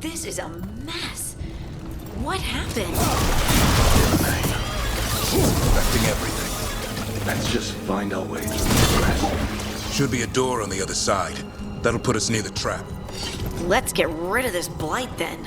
This is a mess. What happened? She's affecting everything. Let's just find our way through the rest. Should be a door on the other side. That'll put us near the trap. Let's get rid of this blight then.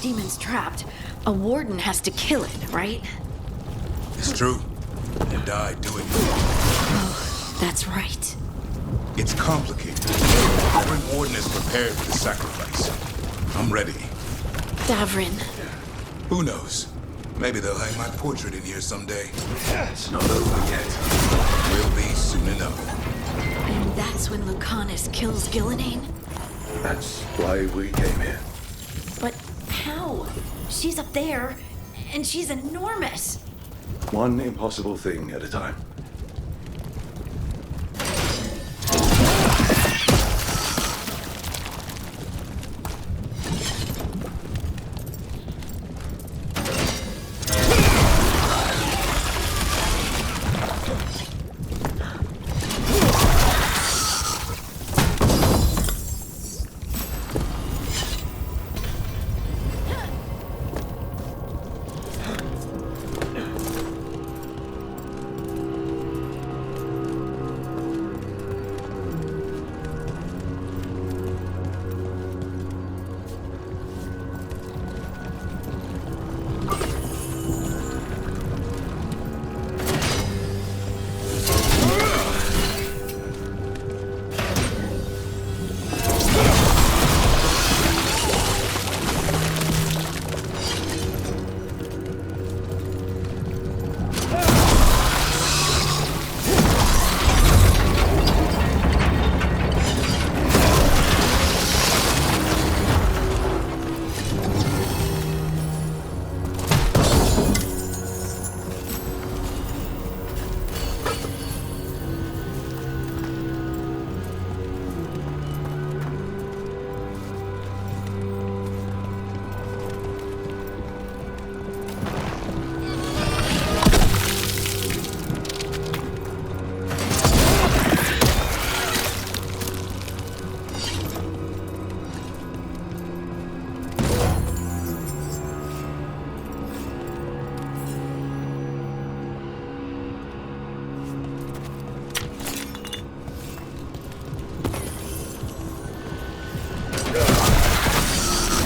Demon's trapped. A warden has to kill it, right? It's true. You died doing it. Oh, that's right. It's complicated. Every warden is prepared for the sacrifice. I'm ready. Davrin. Who knows? Maybe they'll hang my portrait in here someday. It's not over yet. Will be soon enough. And that's when Lucanus kills Gillenane? That's why we came here. But how? She's up there, and she's enormous. One impossible thing at a time.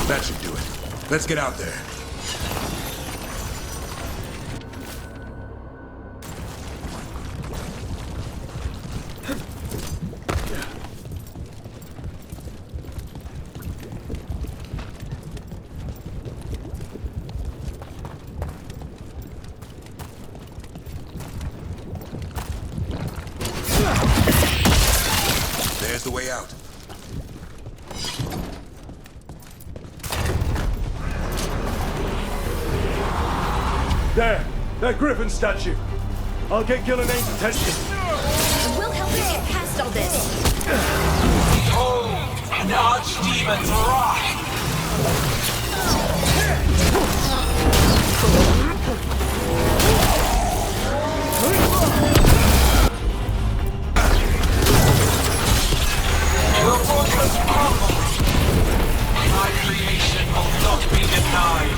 That should do it. Let's get out there. There's the way out. There! That griffin statue! I'll get Gillenane's attention. We'll help you get past all this. Behold, an archdemon's wrath! Your fortress crumbles! My creation will not be denied!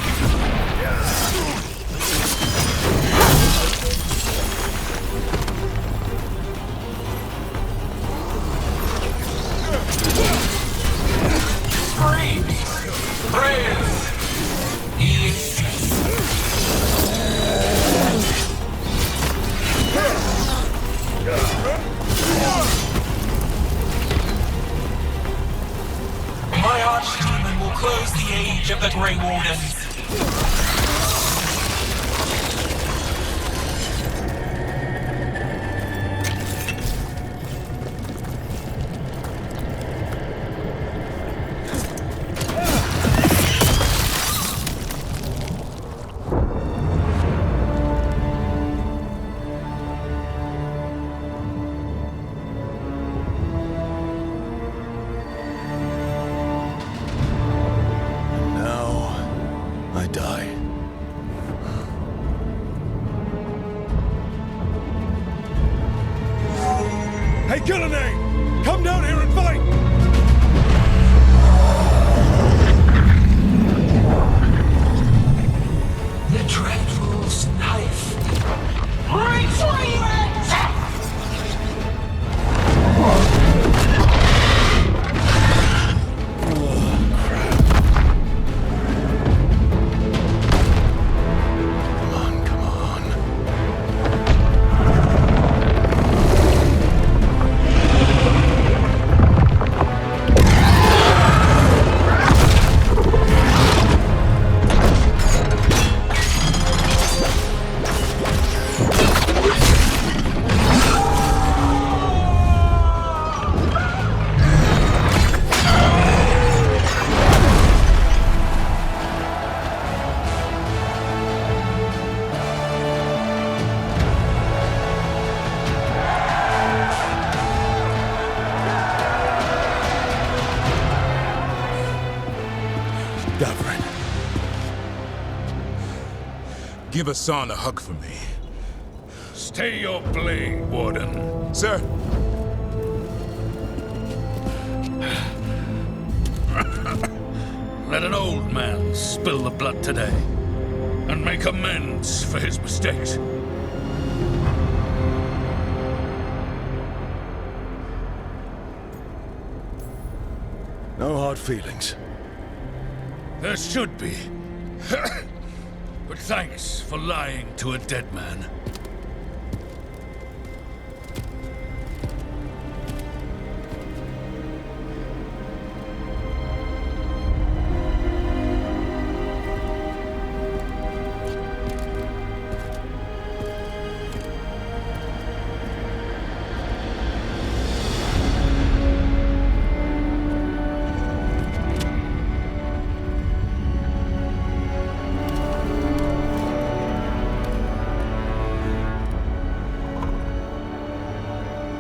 He exists. knowledge of the Grey Wardens. I die. Hey, Gillenay! Come down here and fight! The Dreadful's knife. Retrieve it! Give Hassan a hug for me. Stay your blade, Warden. Sir. Let an old man spill the blood today and make amends for his mistakes. No hard feelings. There should be. But thanks for lying to a dead man.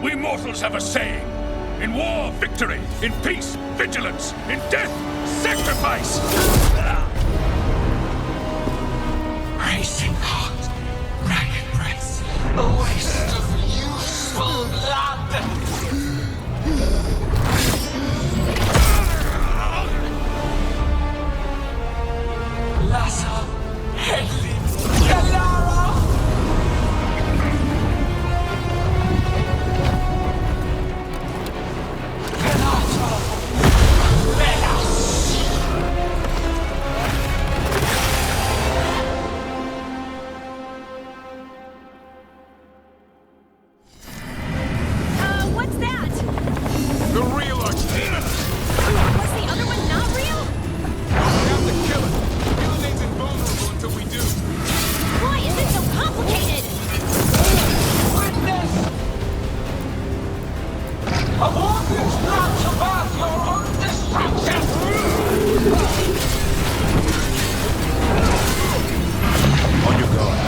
We mortals have a saying. In war, victory. In peace, vigilance. In death, sacrifice. Racing heart, ragged breath, a waste of useful blood. Lassa, Hedley, Galara. What's that? The real Archdemon! Was the other one not real? We have to kill it. Gillenay's invulnerable until we do. Why is it so complicated? Witness! A warden's not to birth your own destruction! On your guard.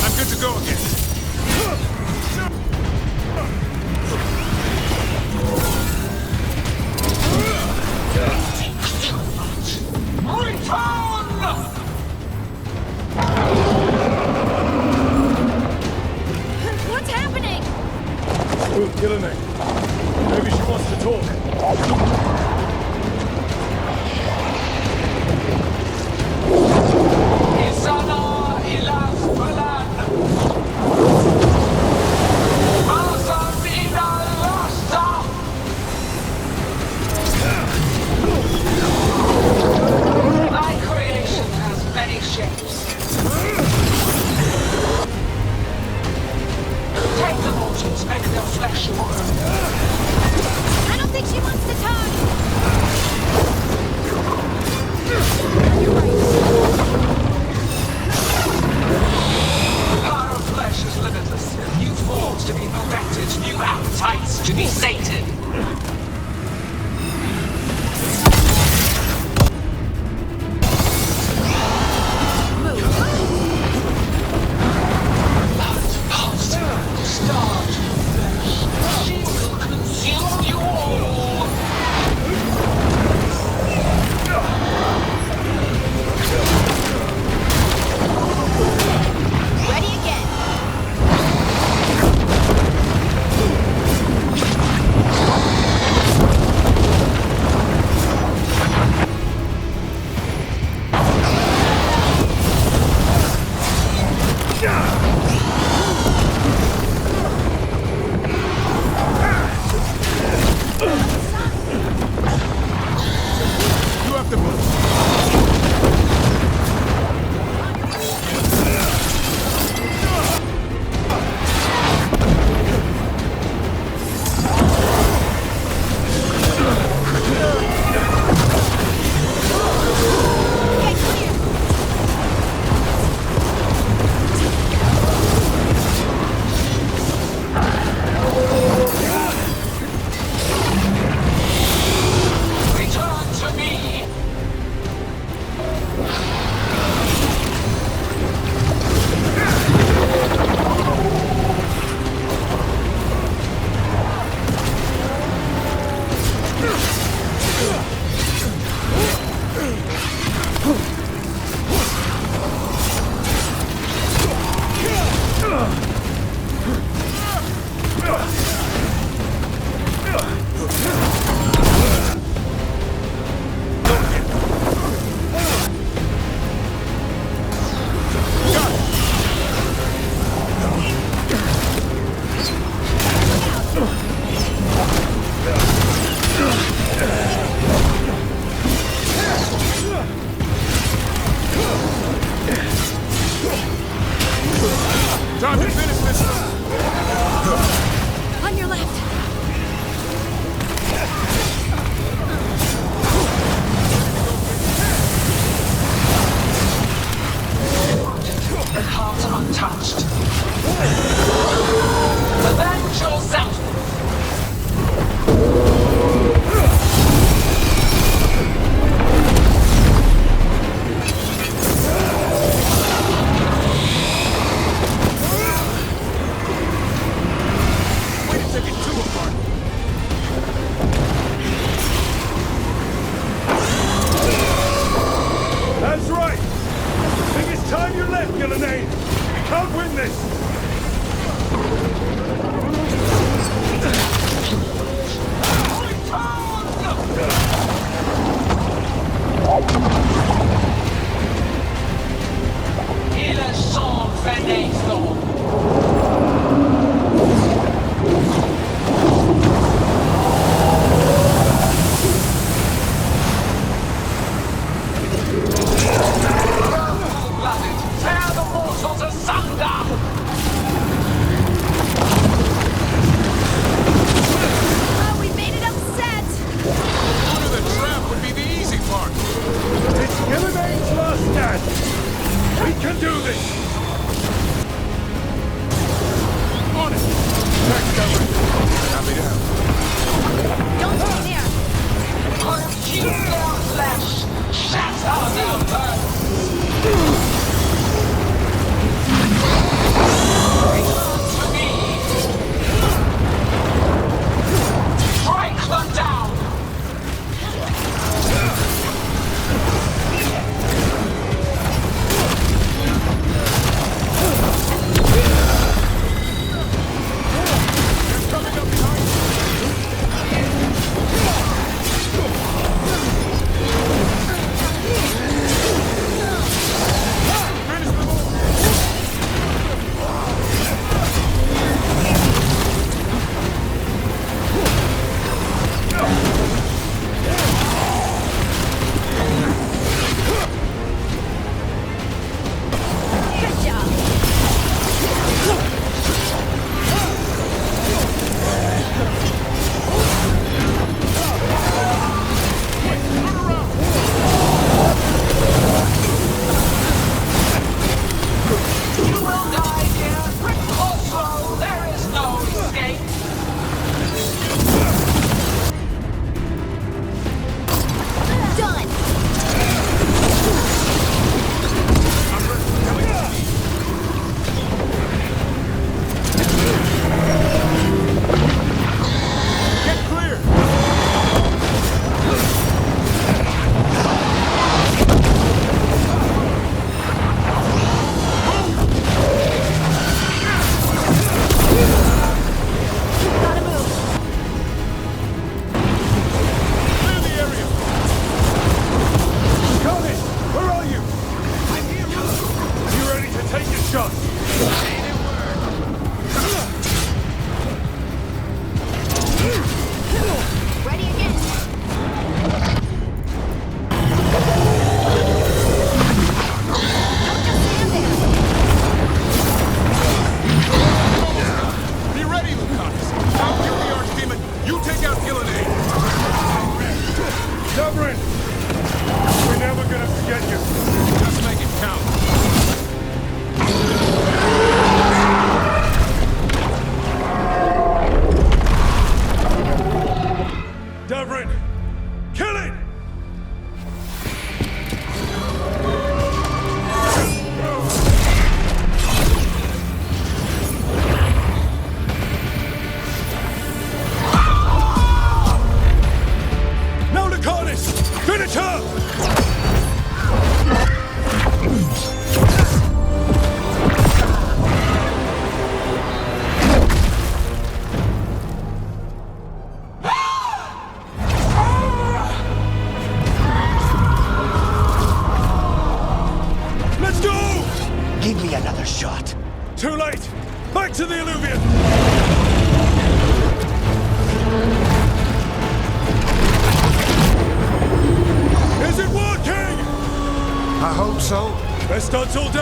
I'm good to go again. What's happening? Look, Gillenay. Maybe she wants to talk. Isana ilas balan. Azam ina lasta. to be perfected, new appetites to be sated. Studs all day!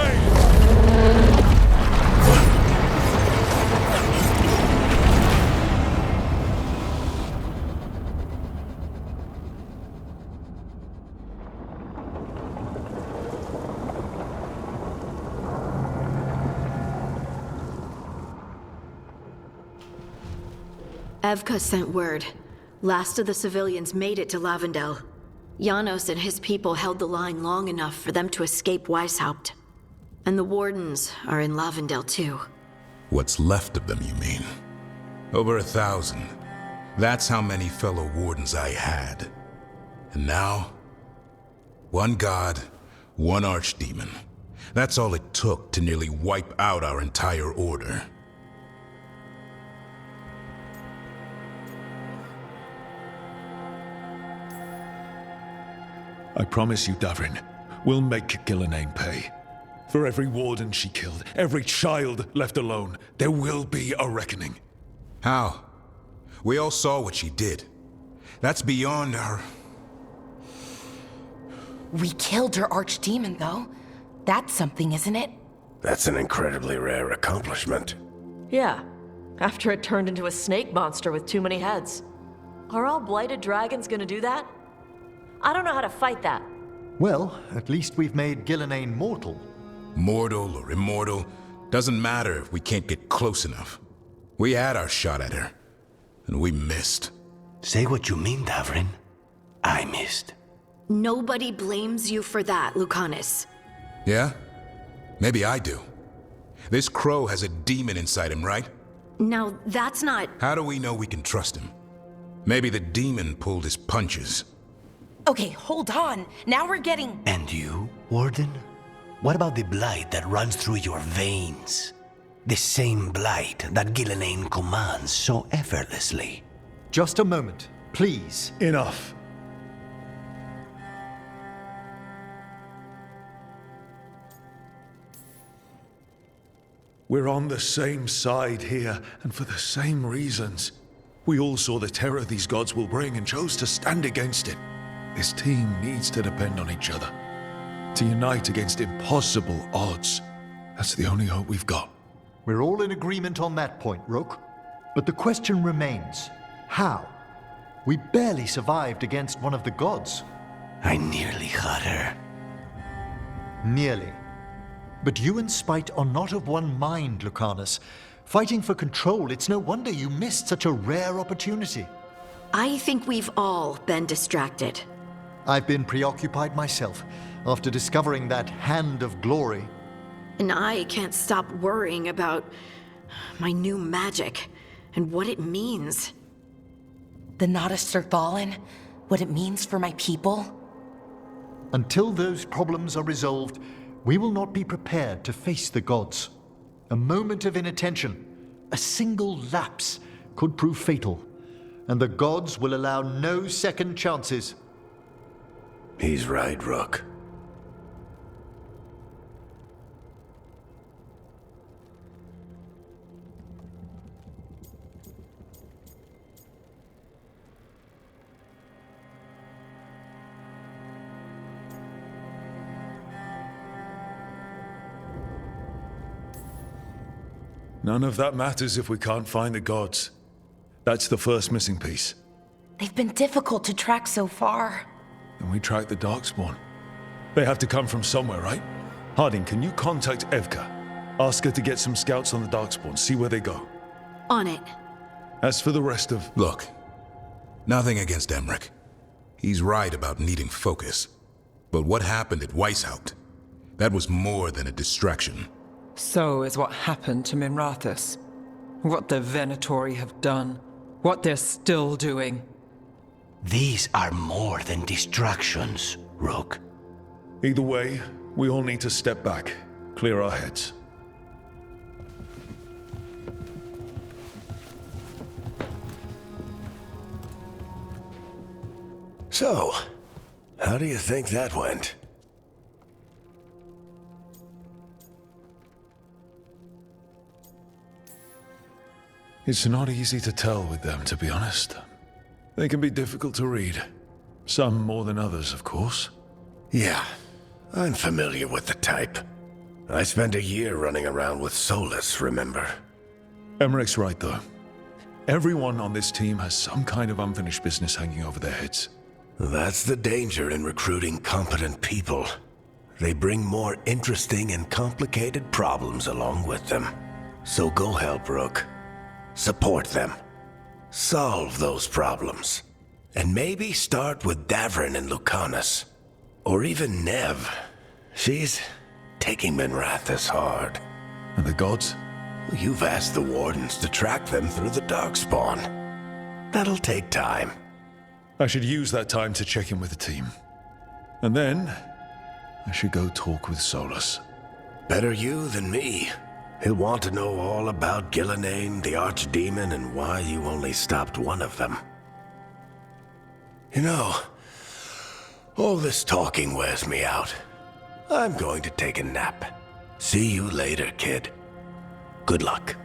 Evka sent word. Last of the civilians made it to Lavendel. Janos and his people held the line long enough for them to escape Weishaupt. And the Wardens are in Lavendel too. What's left of them, you mean? Over 1,000. That's how many fellow Wardens I had. And now? One god, one archdemon. That's all it took to nearly wipe out our entire order. I promise you, Davrin, we'll make Gillenane pay. For every warden she killed, every child left alone, there will be a reckoning. How? We all saw what she did. That's beyond our... We killed her archdemon, though. That's something, isn't it? That's an incredibly rare accomplishment. Yeah, after it turned into a snake monster with too many heads. Are all blighted dragons gonna do that? I don't know how to fight that. Well, at least we've made Gillenane mortal. Mortal or immortal, doesn't matter if we can't get close enough. We had our shot at her, and we missed. Say what you mean, Davrin. I missed. Nobody blames you for that, Lucanus. Yeah? Maybe I do. This crow has a demon inside him, right? Now, that's not... How do we know we can trust him? Maybe the demon pulled his punches. Okay, hold on. Now we're getting... And you, Warden? What about the blight that runs through your veins? The same blight that Gillenane commands so effortlessly. Just a moment, please. Enough. We're on the same side here, and for the same reasons. We all saw the terror these gods will bring and chose to stand against it. This team needs to depend on each other. To unite against impossible odds. That's the only hope we've got. We're all in agreement on that point, Rook. But the question remains, how? We barely survived against one of the gods. I nearly had her. Nearly. But you and Spite are not of one mind, Lucanus. Fighting for control, it's no wonder you missed such a rare opportunity. I think we've all been distracted. I've been preoccupied myself after discovering that Hand of Glory. And I can't stop worrying about my new magic and what it means. The Nadists are fallen. What it means for my people. Until those problems are resolved, we will not be prepared to face the gods. A moment of inattention, a single lapse, could prove fatal, and the gods will allow no second chances. He's right, Rook. None of that matters if we can't find the gods. That's the first missing piece. They've been difficult to track so far. Then we track the Darkspawn. They have to come from somewhere, right? Harding, can you contact Evka? Ask her to get some scouts on the Darkspawn, see where they go. On it. As for the rest of... Look, nothing against Emmerich. He's right about needing focus. But what happened at Weishaupt? That was more than a distraction. So is what happened to Minrathous. What the Venatori have done. What they're still doing. These are more than distractions, Rook. Either way, we all need to step back, clear our heads. So, how do you think that went? It's not easy to tell with them, to be honest. They can be difficult to read. Some more than others, of course. Yeah, I'm familiar with the type. I spent a year running around with Solus, remember? Emmerich's right, though. Everyone on this team has some kind of unfinished business hanging over their heads. That's the danger in recruiting competent people. They bring more interesting and complicated problems along with them. So go help Rook. Support them. Solve those problems. And maybe start with Davrin and Lucanus. Or even Nev. She's taking Minrathous hard. And the gods? You've asked the Wardens to track them through the Darkspawn. That'll take time. I should use that time to check in with the team. And then, I should go talk with Solus. Better you than me. He'll want to know all about Gillenane, the Archdemon, and why you only stopped one of them. You know, all this talking wears me out. I'm going to take a nap. See you later, kid. Good luck.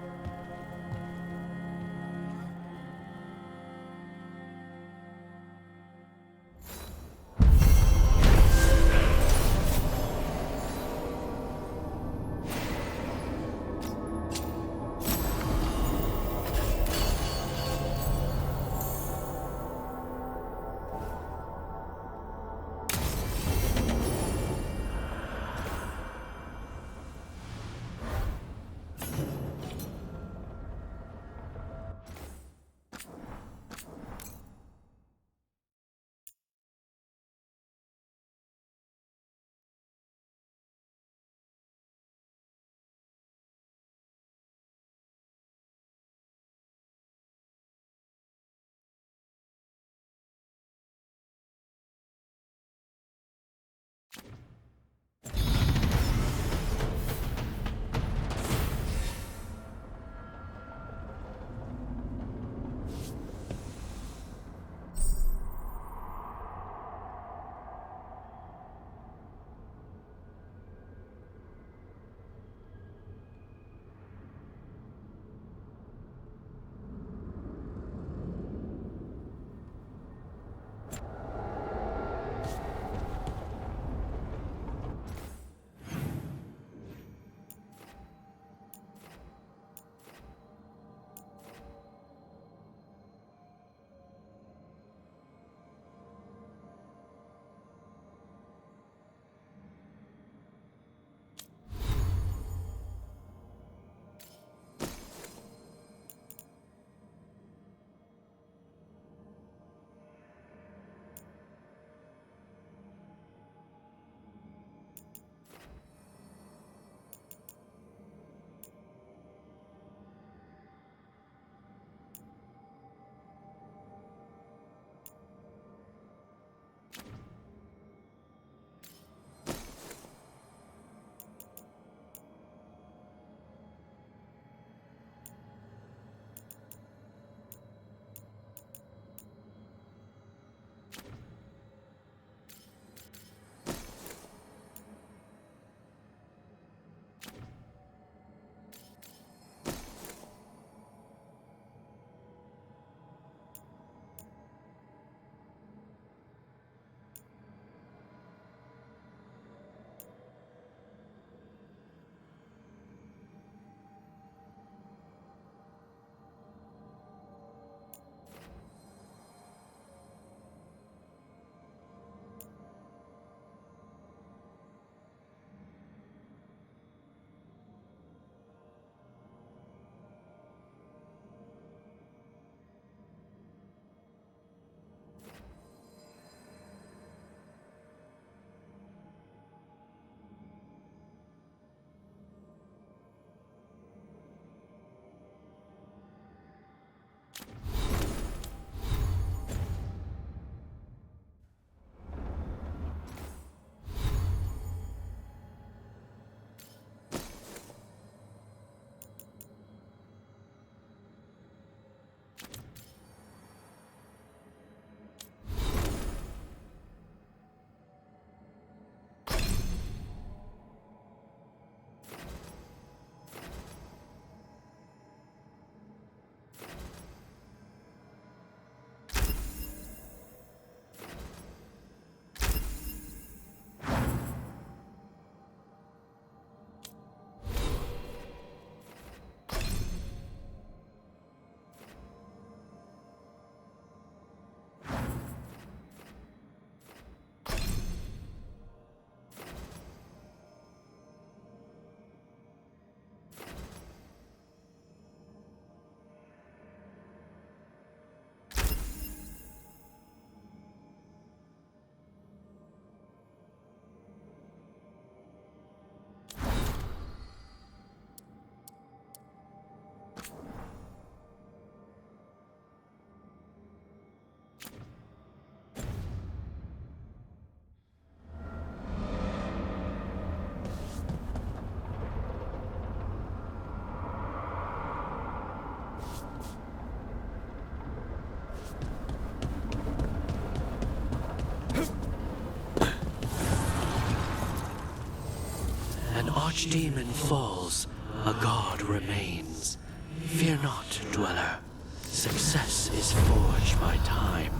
archdemon falls, a god remains. Fear not, dweller. Success is forged by time.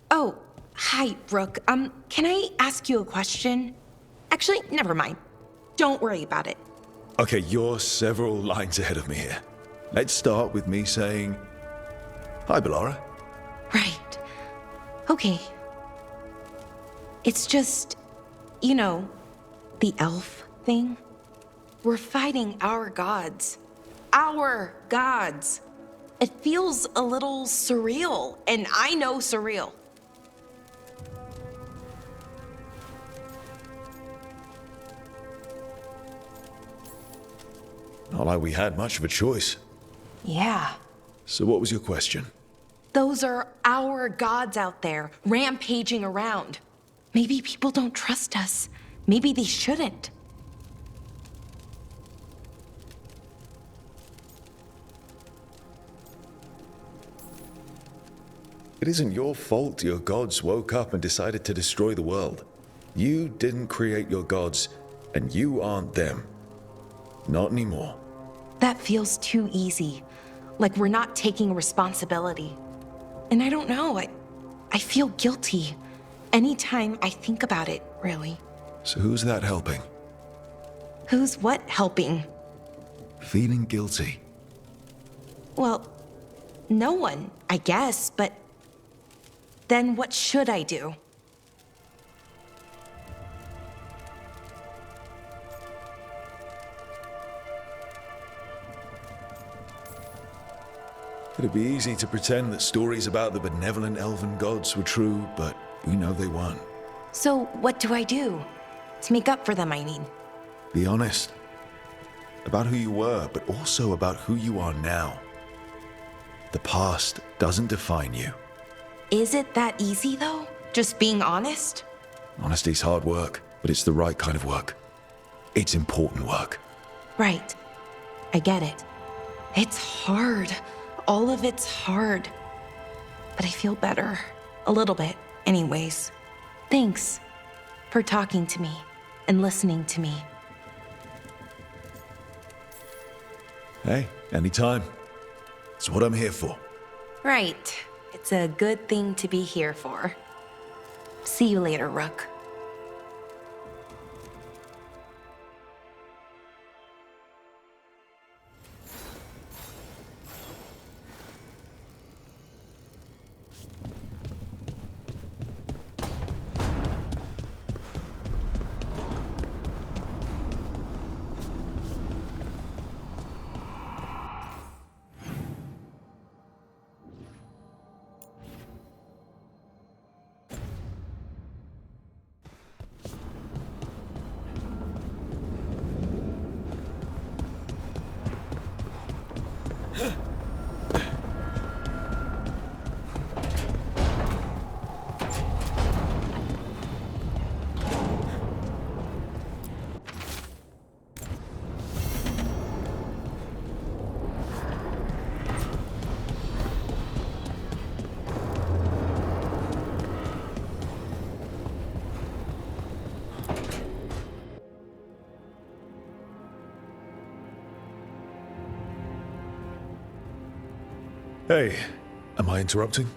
Oh, hi, Brooke. Can I ask you a question? Actually, never mind. Don't worry about it. Okay, you're several lines ahead of me here. Let's start with me saying, hi, Bellara. Right. Okay. It's just, you know, the elf thing. We're fighting our gods. Our gods. It feels a little surreal, and I know surreal. Not like we had much of a choice. Yeah. So what was your question? Those are our gods out there, rampaging around. Maybe people don't trust us. Maybe they shouldn't. It isn't your fault your gods woke up and decided to destroy the world. You didn't create your gods, and you aren't them. Not anymore. That feels too easy. Like we're not taking responsibility. And I don't know, I feel guilty. Anytime I think about it, really. So who's that helping? Who's what helping? Feeling guilty. Well, no one, I guess, but then what should I do? It'd be easy to pretend that stories about the benevolent elven gods were true, but we know they weren't. So what do I do? To make up for them, I mean. Be honest. About who you were, but also about who you are now. The past doesn't define you. Is it that easy, though? Just being honest? Honesty's hard work, but it's the right kind of work. It's important work. Right. I get it. It's hard. All of it's hard. But I feel better. A little bit, anyways. Thanks for talking to me and listening to me. Hey, anytime. It's what I'm here for. Right. It's a good thing to be here for. See you later, Rook. Hey, am I interrupting?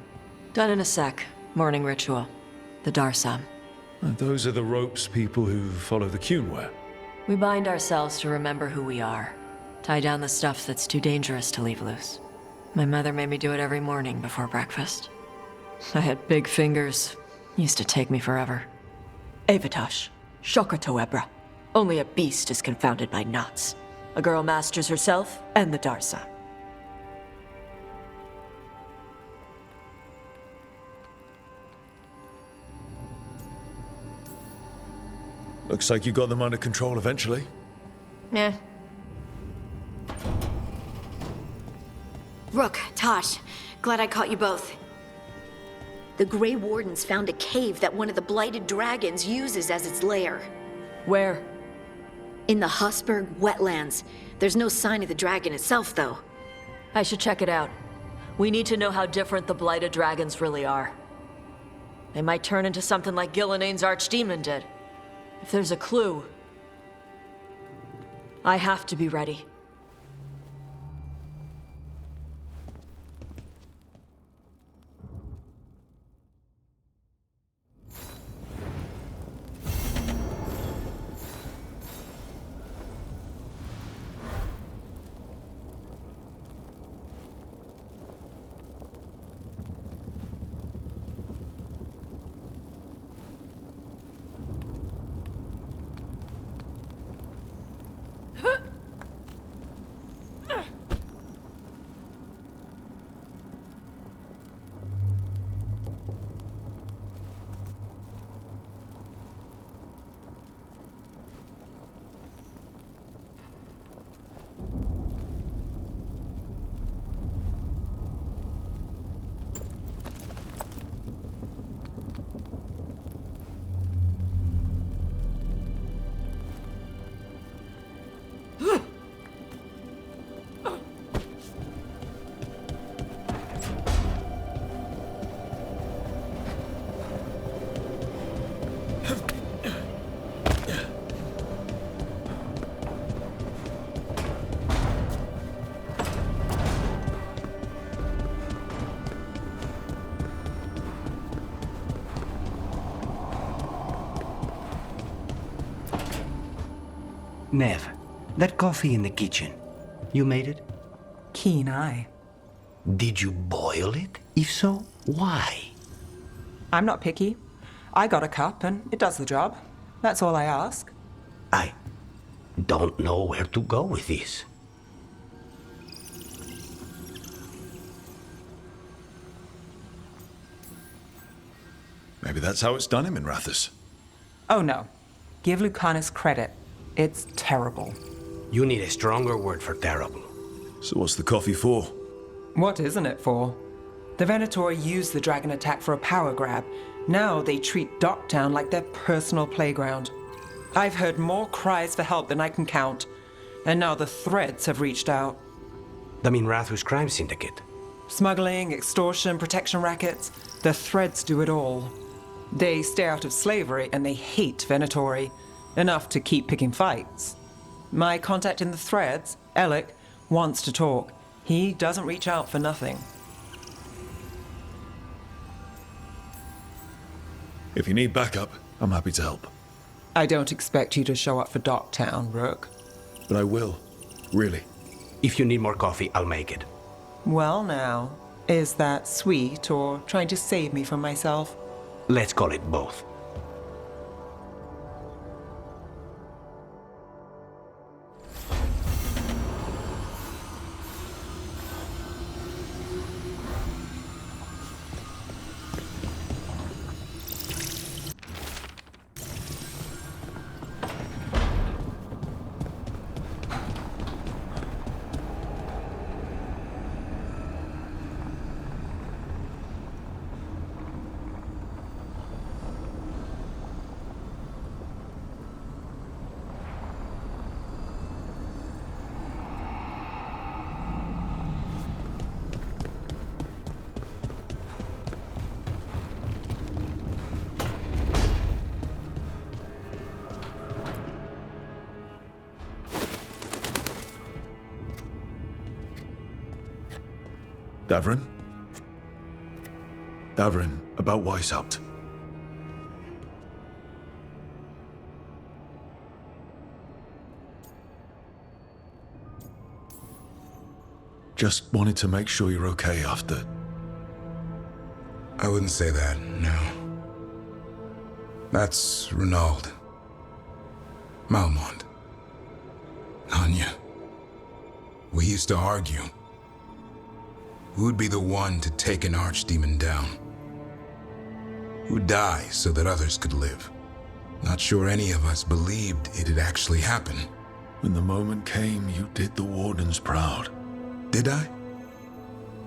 Done in a sec. Morning ritual. The Darsam. Those are the ropes people who follow the Qun wear. We bind ourselves to remember who we are. Tie down the stuff that's too dangerous to leave loose. My mother made me do it every morning before breakfast. I had big fingers. Used to take me forever. Avatosh. Shokratoebra. Only a beast is confounded by knots. A girl masters herself and the Darsam. Looks like you got them under control eventually. Yeah. Rook, Tosh, glad I caught you both. The Grey Wardens found a cave that one of the Blighted Dragons uses as its lair. Where? In the Husberg wetlands. There's no sign of the dragon itself, though. I should check it out. We need to know how different the Blighted Dragons really are. They might turn into something like Gillenane's archdemon did. If there's a clue, I have to be ready. Nev, that coffee in the kitchen, you made it? Keen eye. Did you boil it? If so, why? I'm not picky. I got a cup and it does the job. That's all I ask. I don't know where to go with this. Maybe that's how it's done in Minrathous. Oh no. Give Lucanus credit. It's terrible. You need a stronger word for terrible. So what's the coffee for? What isn't it for? The Venatori used the dragon attack for a power grab. Now they treat Docktown like their personal playground. I've heard more cries for help than I can count. And now the Threads have reached out. The Minrathous crime syndicate. Smuggling, extortion, protection rackets. The Threads do it all. They stay out of slavery and they hate Venatori. Enough to keep picking fights. My contact in the Threads, Alec, wants to talk. He doesn't reach out for nothing. If you need backup, I'm happy to help. I don't expect you to show up for Docktown, Rook. But I will. Really. If you need more coffee, I'll make it. Well now, is that sweet or trying to save me from myself? Let's call it both. Davrin? Davrin, about Weishaupt. Just wanted to make sure you're okay after... I wouldn't say that, no. That's Renaud. Malmont. Anya. We used to argue. Who'd be the one to take an archdemon down? Who'd die so that others could live? Not sure any of us believed it'd actually happen. When the moment came, you did the Wardens proud. Did I?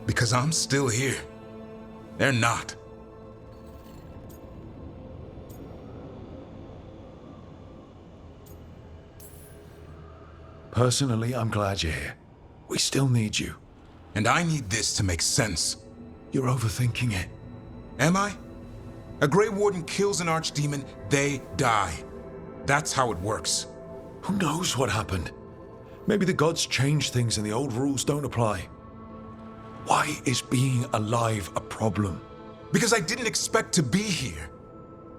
Because I'm still here. They're not. Personally, I'm glad you're here. We still need you. And I need this to make sense. You're overthinking it. Am I? A Grey Warden kills an archdemon, they die. That's how it works. Who knows what happened? Maybe the gods changed things and the old rules don't apply. Why is being alive a problem? Because I didn't expect to be here.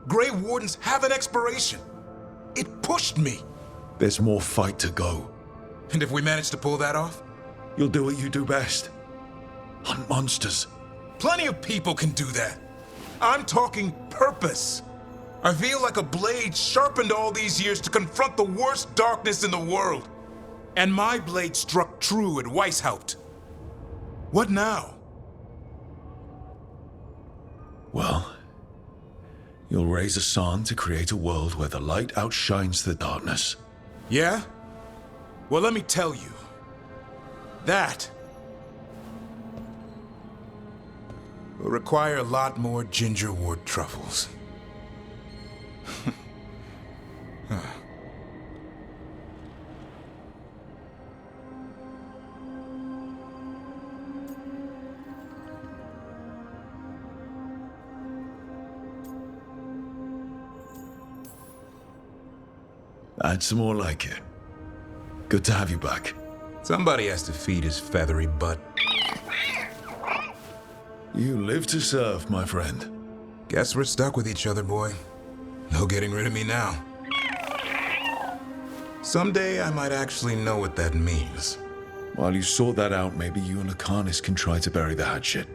Grey Wardens have an expiration. It pushed me. There's more fight to go. And if we manage to pull that off? You'll do what you do best. Hunt monsters. Plenty of people can do that. I'm talking purpose. I feel like a blade sharpened all these years to confront the worst darkness in the world. And my blade struck true at Weishaupt. What now? Well, you'll raise a son to create a world where the light outshines the darkness. Yeah? Well, let me tell you. That will require a lot more gingerwort truffles. Add some more like it. Good to have you back. Somebody has to feed his feathery butt. You live to serve, my friend. Guess we're stuck with each other, boy. No getting rid of me now. Someday I might actually know what that means. While you sort that out, maybe you and Lucanus can try to bury the hatchet.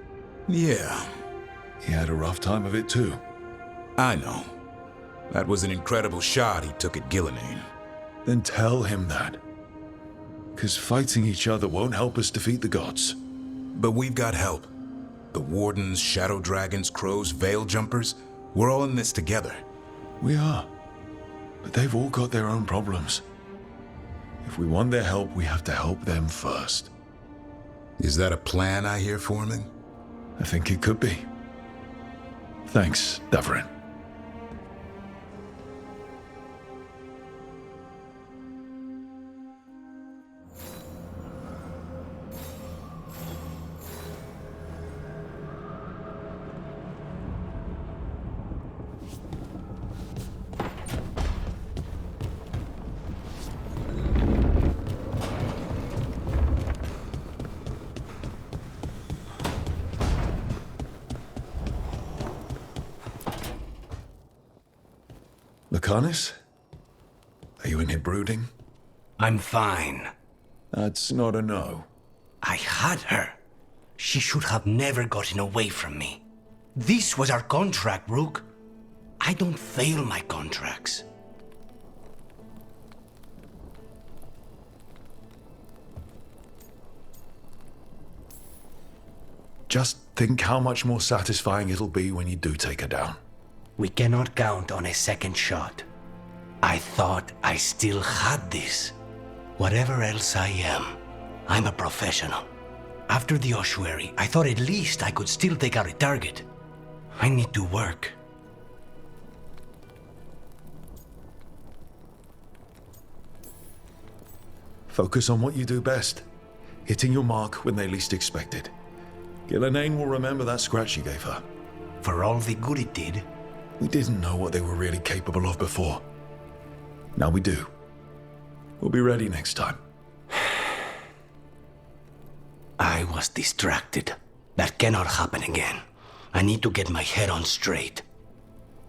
Yeah, He had a rough time of it too. I know. That was an incredible shot he took at Gillenane. Then tell him that. Because fighting each other won't help us defeat the gods. But we've got help. The Wardens, Shadow Dragons, Crows, Veil Jumpers, we're all in this together. We are. But they've all got their own problems. If we want their help, we have to help them first. Is that a plan I hear forming? I think it could be. Thanks, Davrin. Lucanus? Are you in here brooding? I'm fine. That's not a no. I had her. She should have never gotten away from me. This was our contract, Rook. I don't fail my contracts. Just think how much more satisfying it'll be when you do take her down. We cannot count on a second shot. I thought I still had this. Whatever else I am, I'm a professional. After the ossuary, I thought at least I could still take out a target. I need to work. Focus on what you do best. Hitting your mark when they least expect it. Gillenane will remember that scratch you gave her. For all the good it did. We didn't know what they were really capable of before. Now we do. We'll be ready next time. I was distracted. That cannot happen again. I need to get my head on straight.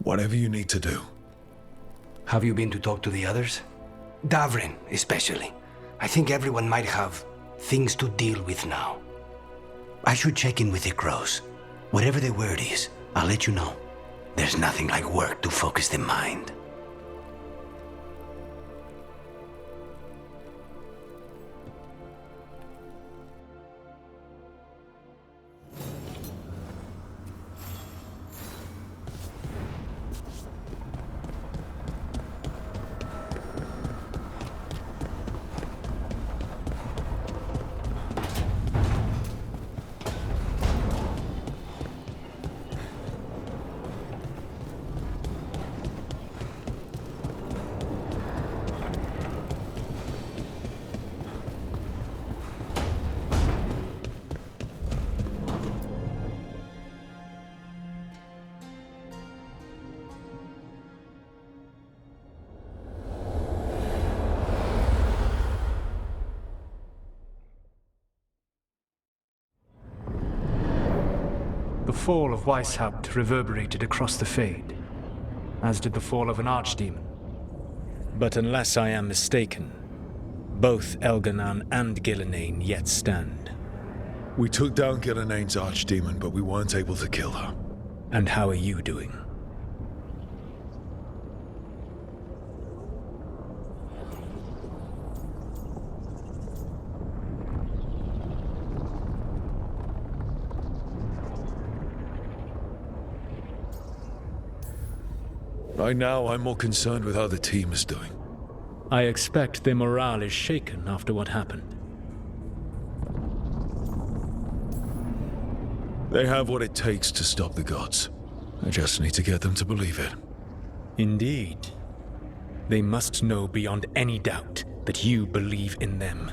Whatever you need to do. Have you been to talk to the others? Davrin, especially. I think everyone might have things to deal with now. I should check in with the Crows. Whatever the word is, I'll let you know. There's nothing like work to focus the mind. The fall of Weishaupt reverberated across the Fade, as did the fall of an archdemon. But unless I am mistaken, both Elganan and Gillenane yet stand. We took down Gillenane's archdemon, but we weren't able to kill her. And how are you doing? Right now, I'm more concerned with how the team is doing. I expect their morale is shaken after what happened. They have what it takes to stop the gods. I just need to get them to believe it. Indeed. They must know beyond any doubt that you believe in them.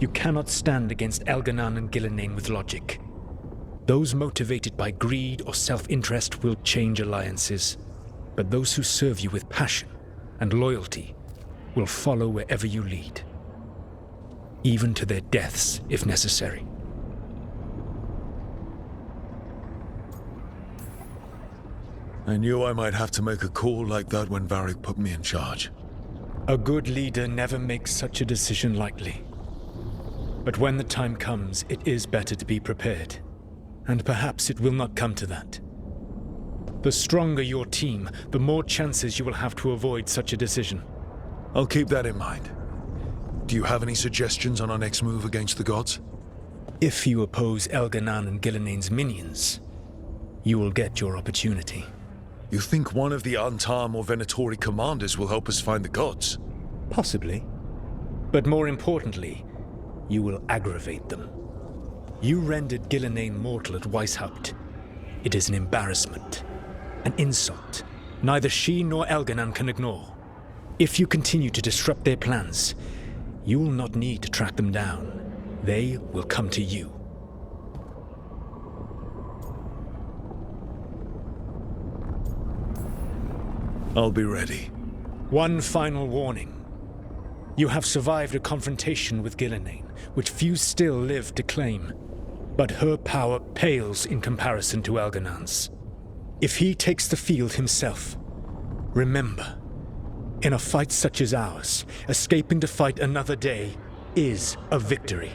You cannot stand against Elganan and Gillenane with logic. Those motivated by greed or self-interest will change alliances. But those who serve you with passion and loyalty will follow wherever you lead, even to their deaths if necessary. I knew I might have to make a call like that when Varric put me in charge. A good leader never makes such a decision lightly. But when the time comes, it is better to be prepared. And perhaps it will not come to that. The stronger your team, the more chances you will have to avoid such a decision. I'll keep that in mind. Do you have any suggestions on our next move against the gods? If you oppose Elganan and Gilnenain's minions, you will get your opportunity. You think one of the Antam or Venatori commanders will help us find the gods? Possibly. But more importantly, you will aggravate them. You rendered Gilnenain mortal at Weishaupt. It is an embarrassment, an insult, neither she nor Elganan can ignore. If you continue to disrupt their plans, you will not need to track them down. They will come to you. I'll be ready. One final warning. You have survived a confrontation with Gilnenain, which few still live to claim. But her power pales in comparison to Elganan's. If he takes the field himself, remember, in a fight such as ours, escaping to fight another day is a victory.